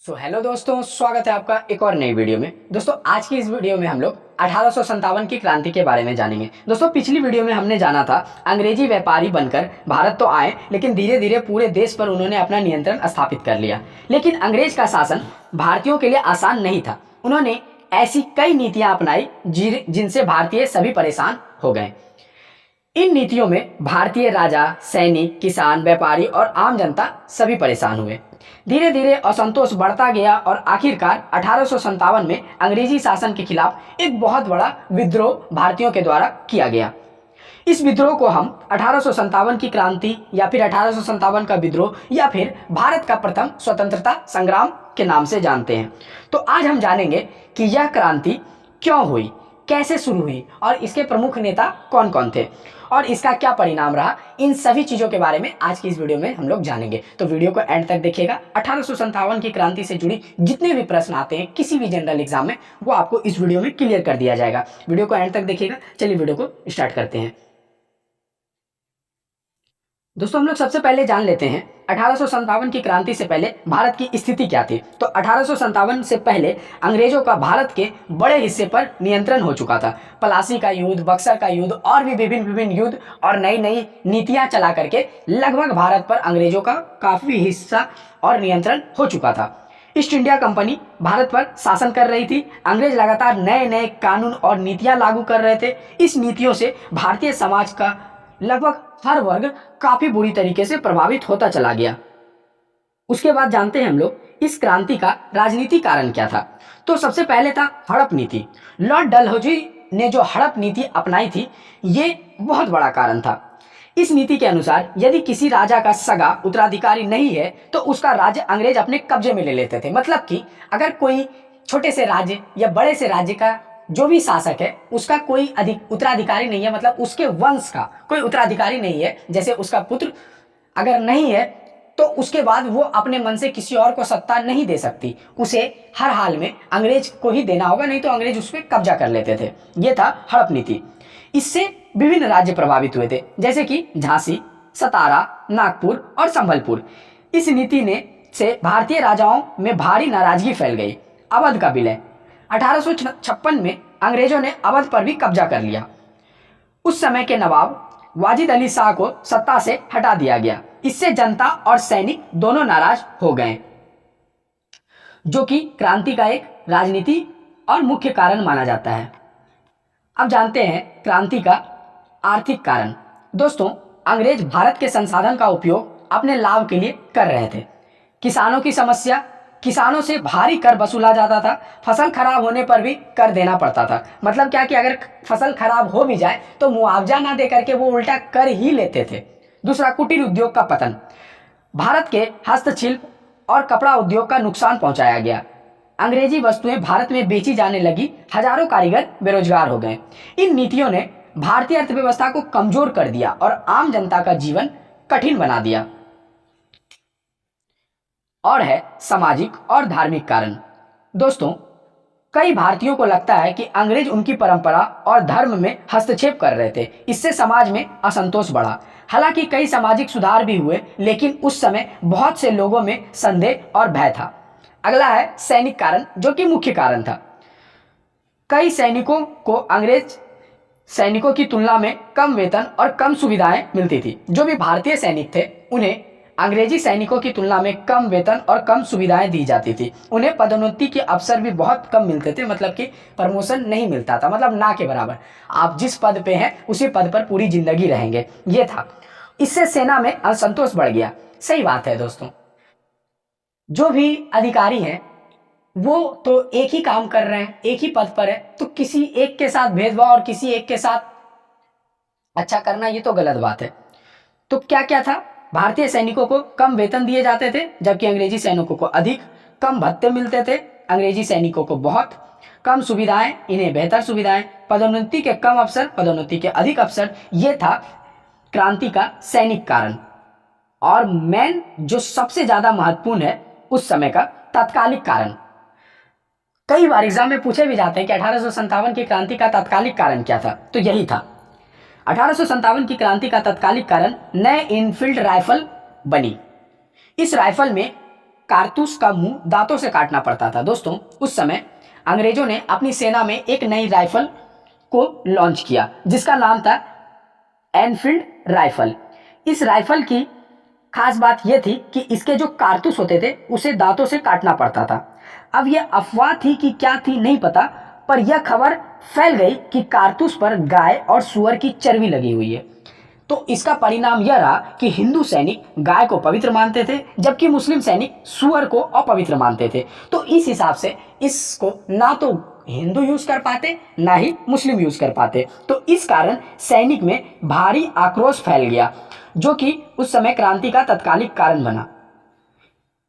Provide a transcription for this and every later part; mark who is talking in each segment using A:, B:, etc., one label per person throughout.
A: Hello दोस्तों, स्वागत है आपका एक और नई वीडियो में। दोस्तों आज की इस वीडियो में हम लोग 1857 की क्रांति के बारे में जानेंगे। दोस्तों पिछली वीडियो में हमने जाना था अंग्रेजी व्यापारी बनकर भारत तो आए, लेकिन धीरे धीरे पूरे देश पर उन्होंने अपना नियंत्रण स्थापित कर लिया। लेकिन अंग्रेज का शासन भारतीयों के लिए आसान नहीं था। उन्होंने ऐसी कई नीतियाँ अपनाई जिनसे भारतीय सभी परेशान हो गए। इन नीतियों में भारतीय राजा, सैनिक, किसान, व्यापारी और आम जनता सभी परेशान हुए। धीरे धीरे असंतोष बढ़ता गया और आखिरकार 1857 में अंग्रेजी शासन के खिलाफ एक बहुत बड़ा विद्रोह भारतीयों के द्वारा किया गया। इस विद्रोह को हम 1857 की क्रांति या फिर 1857 का विद्रोह या फिर भारत का प्रथम स्वतंत्रता संग्राम के नाम से जानते हैं। तो आज हम जानेंगे कि यह क्रांति क्यों हुई, कैसे शुरू हुई और इसके प्रमुख नेता कौन कौन थे और इसका क्या परिणाम रहा। इन सभी चीज़ों के बारे में आज की इस वीडियो में हम लोग जानेंगे। तो वीडियो को एंड तक देखिएगा। 1857 की क्रांति से जुड़ी जितने भी प्रश्न आते हैं किसी भी जनरल एग्जाम में, वो आपको इस वीडियो में क्लियर कर दिया जाएगा। वीडियो को एंड तक देखिएगा। चलिए वीडियो को स्टार्ट करते हैं। दोस्तों हम लोग सबसे पहले जान लेते हैं 1857 की क्रांति से पहले भारत की स्थिति क्या थी। तो 1857 से पहले अंग्रेजों का भारत के बड़े हिस्से पर नियंत्रण हो चुका था। प्लासी का युद्ध, बक्सर का युद्ध और भी विभिन्न युद्ध और नई नई नीतियां चला करके लगभग भारत पर अंग्रेजों का काफी हिस्सा और नियंत्रण हो चुका था। ईस्ट इंडिया कंपनी भारत पर शासन कर रही थी। अंग्रेज लगातार नए नए कानून और नीतियां लागू कर रहे थे। इस नीतियों से भारतीय समाज का लगभग हर वर्ग काफी बुरी तरीके से प्रभावित होता चला गया। उसके बाद जानते हैं हम लोग इस क्रांति का राजनीतिक कारण क्या था। तो सबसे पहले था हड़प नीति। लॉर्ड डलहौजी ने जो हड़प नीति अपनाई थी, ये बहुत बड़ा कारण था। इस नीति के अनुसार यदि किसी राजा का सगा उत्तराधिकारी नहीं है तो उसका राज्य अंग्रेज अपने कब्जे में ले लेते थे। मतलब कि अगर कोई छोटे से राज्य या बड़े से राज्य का जो भी शासक है उसका कोई उत्तराधिकारी नहीं है, मतलब उसके वंश का कोई उत्तराधिकारी नहीं है, जैसे उसका पुत्र अगर नहीं है तो उसके बाद वो अपने मन से किसी और को सत्ता नहीं दे सकती। उसे हर हाल में अंग्रेज को ही देना होगा, नहीं तो अंग्रेज उस पर कब्जा कर लेते थे। ये था हड़प नीति। इससे विभिन्न राज्य प्रभावित हुए थे, जैसे कि झांसी, सतारा, नागपुर और संबलपुर। इस नीति ने से भारतीय राजाओं में भारी नाराजगी फैल गई। अवध का विलय 1856 में अंग्रेजों ने अवध पर भी कब्जा कर लिया। उस समय के नवाब वाजिद अली शाह को सत्ता से हटा दिया गया। इससे जनता और सैनिक दोनों नाराज हो गए, जो कि क्रांति का एक राजनीति और मुख्य कारण माना जाता है। अब जानते हैं क्रांति का आर्थिक कारण। दोस्तों अंग्रेज भारत के संसाधन का उपयोग अपने लाभ के लिए कर रहे थे। किसानों की समस्या, किसानों से भारी कर वसूला जाता था। फसल खराब होने पर भी कर देना पड़ता था। मतलब क्या कि अगर फसल खराब हो भी जाए तो मुआवजा ना दे करके वो उल्टा कर ही लेते थे। दूसरा, कुटीर उद्योग का पतन। भारत के हस्तशिल्प और कपड़ा उद्योग का नुकसान पहुंचाया गया। अंग्रेजी वस्तुएं भारत में बेची जाने लगी। हजारों कारीगर बेरोजगार हो गए। इन नीतियों ने भारतीय अर्थव्यवस्था को कमजोर कर दिया और आम जनता का जीवन कठिन बना दिया। और है सामाजिक और धार्मिक कारण। दोस्तों कई भारतीयों को लगता है कि अंग्रेज उनकी परंपरा और धर्म में हस्तक्षेप कर रहे थे। इससे समाज में असंतोष बढ़ा। हालांकि कई सामाजिक सुधार भी हुए, लेकिन उस समय बहुत से लोगों में संदेह और भय था। अगला है सैनिक कारण, जो कि मुख्य कारण था। कई सैनिकों को अंग्रेज सैनिकों की तुलना में कम वेतन और कम सुविधाएं मिलती थी। जो भी भारतीय सैनिक थे उन्हें अंग्रेजी सैनिकों की तुलना में कम वेतन और कम सुविधाएं दी जाती थी। उन्हें पदोन्नति के अवसर भी बहुत कम मिलते थे, मतलब कि प्रमोशन नहीं मिलता था, मतलब ना के बराबर। आप जिस पद पे हैं उसी पद पर पूरी जिंदगी रहेंगे, ये था। इससे सेना में असंतोष बढ़ गया। सही बात है दोस्तों, जो भी अधिकारी हैं वो तो एक ही काम कर रहे हैं, एक ही पद पर है, तो किसी एक के साथ भेदभाव और किसी एक के साथ अच्छा करना ये तो गलत बात है। तो क्या क्या था, भारतीय सैनिकों को कम वेतन दिए जाते थे, जबकि अंग्रेजी सैनिकों को अधिक। कम भत्ते मिलते थे, अंग्रेजी सैनिकों को बहुत। कम सुविधाएं, इन्हें बेहतर सुविधाएं। पदोन्नति के कम अवसर, पदोन्नति के अधिक अवसर। ये था क्रांति का सैनिक कारण। और मेन जो सबसे ज्यादा महत्वपूर्ण है उस समय का तात्कालिक कारण। कई बार एग्जाम में पूछे भी जाते हैं कि 1857 की क्रांति का तात्कालिक कारण क्या था, तो यही था। 1857 की क्रांति का तत्कालिक कारण नए इनफील्ड राइफल बनी। इस राइफल में कारतूस का मुंह दांतों से काटना पड़ता था। दोस्तों उस समय अंग्रेजों ने अपनी सेना में एक नई राइफल को लॉन्च किया जिसका नाम था एनफील्ड राइफल। इस राइफल की खास बात यह थी कि इसके जो कारतूस होते थे उसे दांतों से काटना पड़ता था। अब यह अफवाह थी कि क्या थी नहीं पता, पर यह खबर फैल गई कि कारतूस पर गाय और सुअर की चर्बी लगी हुई है। तो इसका परिणाम यह रहा कि हिंदू सैनिक गाय को पवित्र मानते थे जबकि मुस्लिम सैनिक सुअर को अपवित्र मानते थे। तो इस हिसाब से इसको ना तो हिंदू यूज कर पाते ना ही मुस्लिम यूज कर पाते। तो इस कारण सैनिक में भारी आक्रोश फैल गया जो कि उस समय क्रांति का तत्कालिक कारण बना।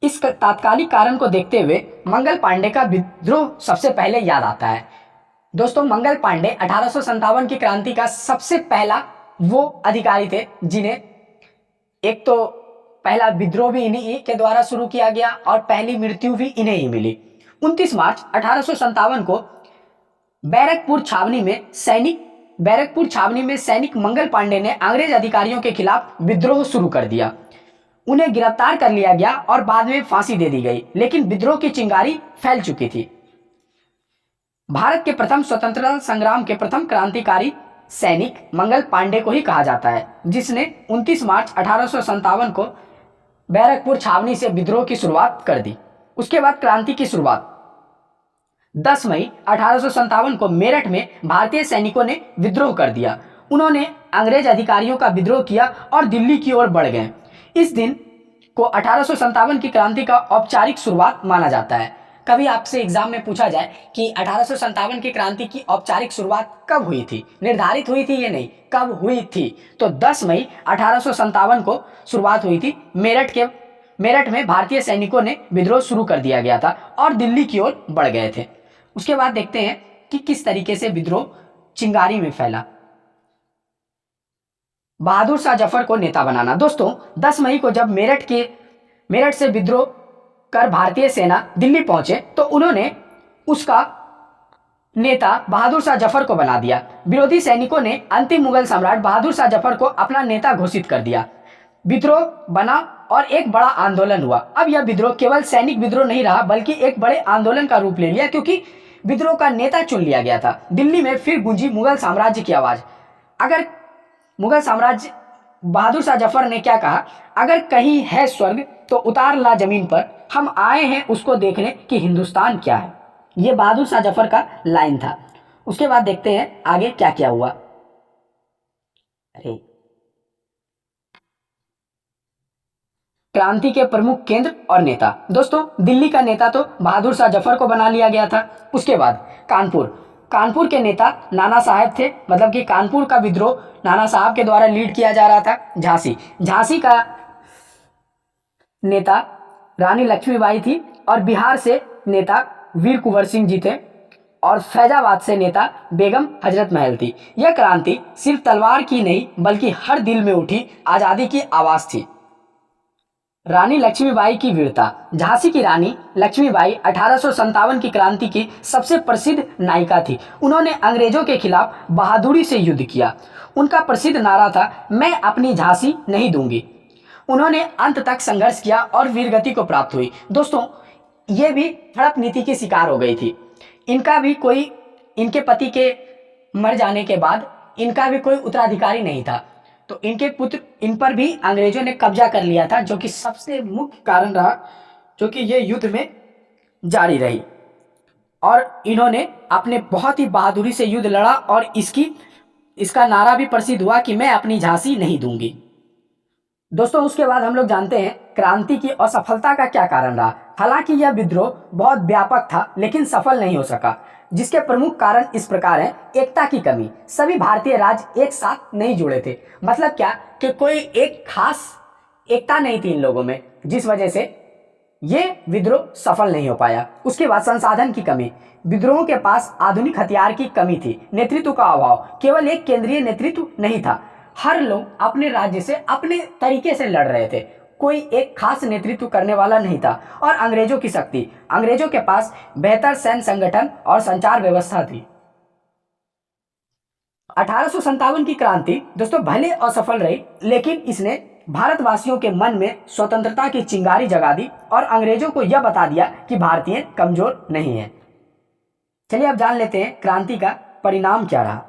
A: इस तात्कालिक कारण को देखते हुए मंगल पांडे का विद्रोह सबसे पहले याद आता है। दोस्तों मंगल पांडे 1857 की क्रांति का सबसे पहला वो अधिकारी थे जिन्हें एक तो पहला विद्रोह भी इन्हीं के द्वारा शुरू किया गया और पहली मृत्यु भी इन्हें ही मिली। 29 मार्च 1857 को बैरकपुर छावनी में सैनिक मंगल पांडे ने अंग्रेज अधिकारियों के खिलाफ विद्रोह शुरू कर दिया। उन्हें गिरफ्तार कर लिया गया और बाद में फांसी दे दी गई, लेकिन विद्रोह की चिंगारी फैल चुकी थी। भारत के प्रथम स्वतंत्रता संग्राम के प्रथम क्रांतिकारी सैनिक मंगल पांडे को ही कहा जाता है, जिसने 29 मार्च 1857 को बैरकपुर छावनी से विद्रोह की शुरुआत कर दी। उसके बाद क्रांति की शुरुआत 10 मई 1857 को मेरठ में भारतीय सैनिकों ने विद्रोह कर दिया। उन्होंने अंग्रेज अधिकारियों का विद्रोह किया और दिल्ली की ओर बढ़ गए। इस दिन को 1857 की क्रांति का औपचारिक शुरुआत माना जाता है। कभी आपसे एग्जाम में पूछा जाए कि 1857 की क्रांति की औपचारिक शुरुआत कब हुई थी, निर्धारित हुई थी, ये नहीं कब हुई थी, तो 10 मई 1857 को शुरुआत हुई थी। मेरठ में भारतीय सैनिकों ने विद्रोह शुरू कर दिया गया था और दिल्ली की ओर बढ़ गए थे। उसके बाद देखते हैं कि किस तरीके से विद्रोह चिंगारी में फैला। बहादुर शाह जफर को नेता बनाना। दोस्तों 10 मई को जब मेरठ से विद्रोह कर भारतीय सेना दिल्ली पहुंचे तो उन्होंने उसका नेता बहादुर शाह जफर को बना दिया। विरोधी सैनिकों ने अंतिम मुगल सम्राट बहादुर शाह जफर को अपना नेता घोषित कर दिया। विद्रोह बना और एक बड़ा आंदोलन हुआ। अब यह विद्रोह केवल सैनिक विद्रोह नहीं रहा बल्कि एक बड़े आंदोलन का रूप ले लिया, क्योंकि विद्रोह का नेता चुन लिया गया था। दिल्ली में फिर गूंजी मुगल साम्राज्य की आवाज। अगर मुगल साम्राज्य बहादुर शाह जफर ने क्या कहा, अगर कहीं है स्वर्ग तो उतार ला जमीन पर, हम आए हैं उसको देखने कि हिंदुस्तान क्या है। यह बहादुर शाह जफर का लाइन था। उसके बाद देखते हैं आगे क्या क्या हुआ। क्रांति के प्रमुख केंद्र और नेता। दोस्तों दिल्ली का नेता तो बहादुर शाह जफर को बना लिया गया था। उसके बाद कानपुर के नेता नाना साहब थे, मतलब कि कानपुर का विद्रोह नाना साहब के द्वारा लीड किया जा रहा था। झांसी का नेता रानी लक्ष्मीबाई थी और बिहार से नेता वीर कुंवर सिंह जी थे और फैजाबाद से नेता बेगम हजरत महल थी। यह क्रांति सिर्फ तलवार की नहीं बल्कि हर दिल में उठी आजादी की आवाज थी। रानी लक्ष्मीबाई की वीरता। झांसी की रानी लक्ष्मीबाई 1857 की क्रांति की सबसे प्रसिद्ध नायिका थी। उन्होंने अंग्रेजों के खिलाफ बहादुरी से युद्ध किया। उनका प्रसिद्ध नारा था, मैं अपनी झांसी नहीं दूंगी। उन्होंने अंत तक संघर्ष किया और वीरगति को प्राप्त हुई। दोस्तों ये भी हड़प नीति की शिकार हो गई थी। इनके पति के मर जाने के बाद इनका भी कोई उत्तराधिकारी नहीं था, तो इनके पुत्र इन पर भी अंग्रेजों ने कब्जा कर लिया था, जो कि सबसे मुख्य कारण रहा जो कि ये युद्ध में जारी रही। और इन्होंने अपने बहुत ही बहादुरी से युद्ध लड़ा और इसका नारा भी प्रसिद्ध हुआ कि मैं अपनी झांसी नहीं दूंगी। दोस्तों उसके बाद हम लोग जानते हैं क्रांति की असफलता का क्या कारण रहा। हालांकि यह विद्रोह बहुत व्यापक था लेकिन सफल नहीं हो सका, जिसके प्रमुख कारण इस प्रकार हैं। एकता की कमी। सभी भारतीय राज्य एक साथ नहीं जुड़े थे। मतलब क्या कि कोई एक खास एकता नहीं थी इन लोगों में, जिस वजह से ये विद्रोह सफल नहीं हो पाया। उसके बाद संसाधन की कमी। विद्रोह के पास आधुनिक हथियार की कमी थी। नेतृत्व का अभाव। केवल एक केंद्रीय नेतृत्व नहीं था, हर लोग अपने राज्य से अपने तरीके से लड़ रहे थे, कोई एक खास नेतृत्व करने वाला नहीं था। और अंग्रेजों की शक्ति। अंग्रेजों के पास बेहतर सैन्य संगठन और संचार व्यवस्था थी। 1857 की क्रांति दोस्तों भले असफल रही लेकिन इसने भारतवासियों के मन में स्वतंत्रता की चिंगारी जगा दी और अंग्रेजों को यह बता दिया कि भारतीय कमजोर नहीं है। चलिए अब जान लेते हैं क्रांति का परिणाम क्या रहा।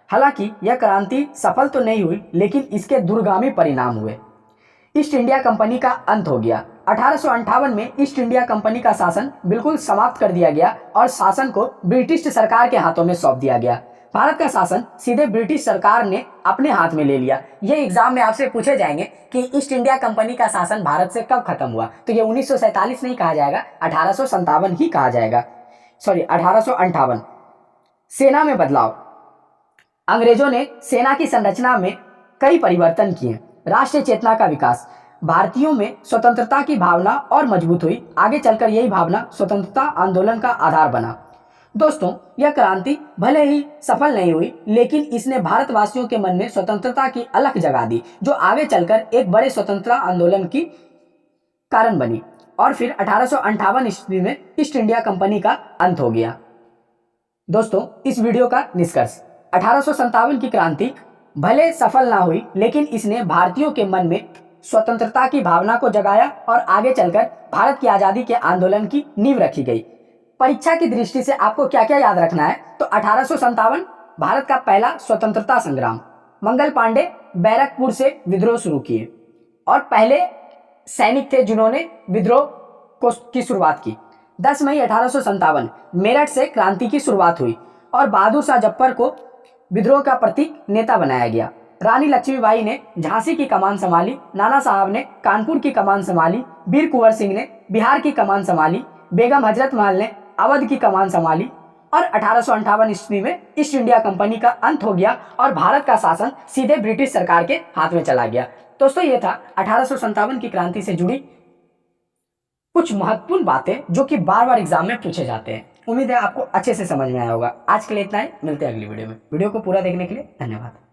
A: हालांकि यह क्रांति सफल तो नहीं हुई, लेकिन इसके दूरगामी परिणाम हुए। ईस्ट इंडिया कंपनी का अंत हो गया। 1858 में ईस्ट इंडिया कंपनी का शासन बिल्कुल समाप्त कर दिया गया और शासन को ब्रिटिश सरकार के हाथों में सौंप दिया गया। भारत का शासन सीधे ब्रिटिश सरकार ने अपने हाथ में ले लिया। ये एग्जाम में आपसे पूछे जाएंगे कि ईस्ट इंडिया कंपनी का शासन भारत से कब खत्म हुआ, तो ये 1947 नहीं कहा जाएगा, 1857 ही कहा जाएगा। सॉरी 1858। सेना में बदलाव। अंग्रेजों ने सेना की संरचना में कई परिवर्तन किए। राष्ट्रीय चेतना का विकास, भारतीयों में स्वतंत्रता की भावना और मजबूत हुई। आगे चलकर यही भावना स्वतंत्रता आंदोलन का आधार बना। दोस्तों, यह क्रांति भले ही सफल नहीं हुई, लेकिन इसने भारतवासियों के मन में स्वतंत्रता की अलख जगा दी, जो आगे चलकर एक बड़े स्वतंत्रता आंदोलन की कारण बनी। और फिर 1858 ईस्वी में ईस्ट इंडिया कंपनी का अंत हो गया। दोस्तों, इस वीडियो का निष्कर्ष, 1857 की क्रांति भले सफल ना हुई, लेकिन इसने भारतीयों के मन में स्वतंत्रता की भावना को जगाया और आगे चलकर भारत की आज़ादी के आंदोलन की नींव रखी गई। परीक्षा की दृष्टि से आपको क्या क्या याद रखना है, तो 1857 भारत का पहला स्वतंत्रता संग्राम, मंगल पांडे बैरकपुर से विद्रोह शुरू किए और पहले सैनिक थे जिन्होंने विद्रोह की शुरुआत की। 10 मई 1857 मेरठ से क्रांति की शुरुआत हुई और बहादुर शाह जफर को विद्रोह का प्रतीक नेता बनाया गया। रानी लक्ष्मीबाई ने झांसी की कमान संभाली, नाना साहब ने कानपुर की कमान संभाली, वीर कुंवर सिंह ने बिहार की कमान संभाली, बेगम हजरत महल ने अवध की कमान संभाली और 1858 ईस्वी में ईस्ट इंडिया कंपनी का अंत हो गया और भारत का शासन सीधे ब्रिटिश सरकार के हाथ में चला गया। दोस्तों, ये था 1857 की क्रांति से जुड़ी कुछ महत्वपूर्ण बातें जो कि बार बार एग्जाम में पूछे जाते हैं। उम्मीद है आपको अच्छे से समझ में आया होगा। आज के लिए इतना ही, मिलते हैं अगली वीडियो में। वीडियो को पूरा देखने के लिए धन्यवाद।